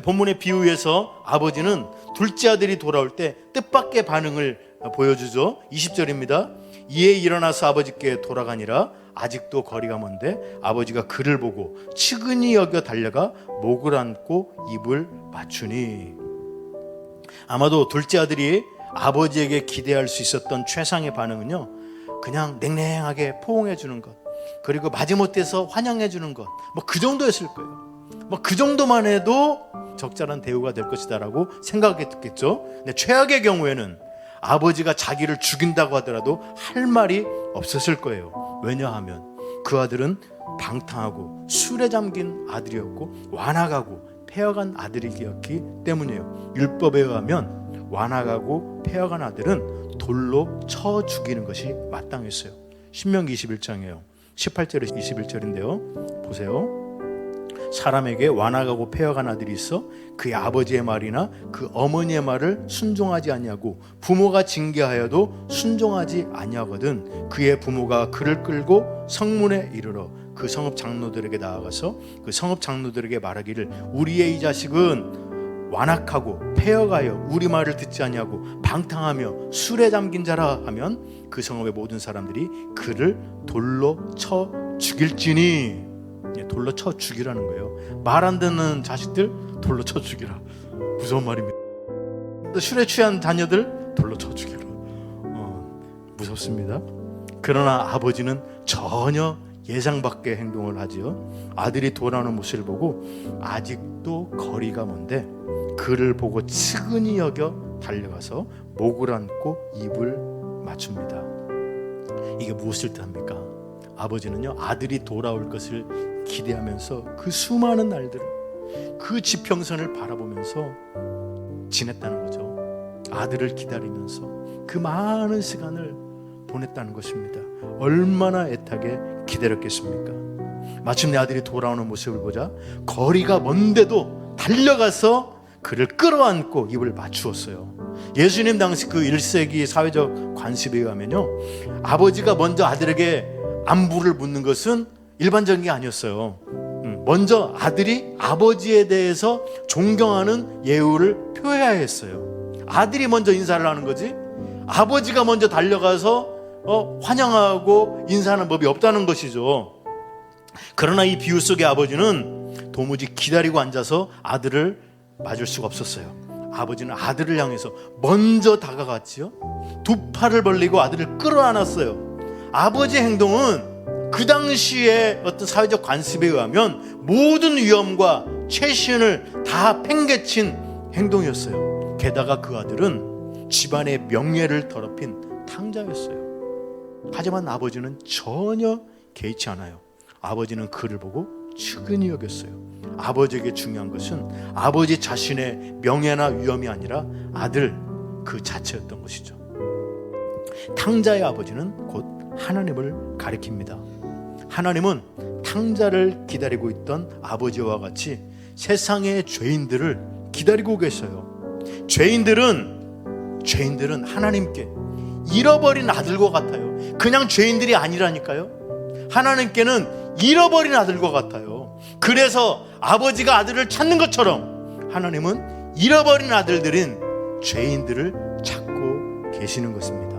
본문의 비유에서 아버지는 둘째 아들이 돌아올 때 뜻밖의 반응을 보여주죠. 20절입니다. 이에 일어나서 아버지께 돌아가니라. 아직도 거리가 먼데 아버지가 그를 보고 측은히 여겨 달려가 목을 안고 입을 맞추니. 아마도 둘째 아들이 아버지에게 기대할 수 있었던 최상의 반응은요, 그냥 냉랭하게 포옹해 주는 것, 그리고 마지못해서 환영해 주는 것, 뭐 그 정도였을 거예요. 뭐 그 정도만 해도 적절한 대우가 될 것이다라고 생각했겠죠. 근데 최악의 경우에는 아버지가 자기를 죽인다고 하더라도 할 말이 없었을 거예요. 왜냐하면 그 아들은 방탕하고 술에 잠긴 아들이었고 완악하고 폐허간 아들이었기 때문이에요. 율법에 의하면 완악하고 폐허간 아들은 돌로 쳐 죽이는 것이 마땅했어요. 신명기 21장이에요. 18절에서 21절인데요. 보세요. 사람에게 완악하고 폐허간 아들이 있어 그의 아버지의 말이나 그 어머니의 말을 순종하지 아니하고 부모가 징계하여도 순종하지 아니하거든 그의 부모가 그를 끌고 성문에 이르러 그 성읍 장로들에게 나아가서 그 성읍 장로들에게 말하기를 우리의 이 자식은 완악하고 폐허가여 우리 말을 듣지 아니하고 방탕하며 술에 잠긴 자라 하면 그 성읍의 모든 사람들이 그를 돌로 쳐 죽일지니. 돌로 쳐 죽이라는 거예요. 말 안 듣는 자식들 돌로 쳐 죽이라. 무서운 말입니다. 또 술에 취한 자녀들 돌로 쳐 죽이라. 무섭습니다. 그러나 아버지는 전혀 예상 밖의 행동을 하지요. 아들이 돌아오는 모습을 보고 아직도 거리가 먼데 그를 보고 측은히 여겨 달려가서 목을 안고 입을 맞춥니다. 이게 무엇을 뜻합니까? 아버지는요, 아들이 돌아올 것을 기대하면서 그 수많은 날들을, 그 지평선을 바라보면서 지냈다는 거죠. 아들을 기다리면서 그 많은 시간을 보냈다는 것입니다. 얼마나 애타게 기다렸겠습니까? 마침내 아들이 돌아오는 모습을 보자 거리가 먼데도 달려가서 그를 끌어안고 입을 맞추었어요. 예수님 당시 그 1세기 사회적 관습에 의하면요, 아버지가 먼저 아들에게 안부를 묻는 것은 일반적인 게 아니었어요. 먼저 아들이 아버지에 대해서 존경하는 예우를 표해야 했어요. 아들이 먼저 인사를 하는 거지 아버지가 먼저 달려가서 환영하고 인사하는 법이 없다는 것이죠. 그러나 이 비유 속의 아버지는 도무지 기다리고 앉아서 아들을 맞을 수가 없었어요. 아버지는 아들을 향해서 먼저 다가갔지요. 두 팔을 벌리고 아들을 끌어안았어요. 아버지의 행동은 그 당시의 어떤 사회적 관습에 의하면 모든 위험과 최신을 다 팽개친 행동이었어요. 게다가 그 아들은 집안의 명예를 더럽힌 탕자였어요. 하지만 아버지는 전혀 개의치 않아요. 아버지는 그를 보고 측은히 여겼어요. 아버지에게 중요한 것은 아버지 자신의 명예나 위엄이 아니라 아들 그 자체였던 것이죠. 탕자의 아버지는 곧 하나님을 가리킵니다. 하나님은 탕자를 기다리고 있던 아버지와 같이 세상의 죄인들을 기다리고 계셔요. 죄인들은 하나님께 잃어버린 아들과 같아요. 그냥 죄인들이 아니라니까요. 하나님께는 잃어버린 아들과 같아요. 그래서 아버지가 아들을 찾는 것처럼 하나님은 잃어버린 아들들인 죄인들을 찾고 계시는 것입니다.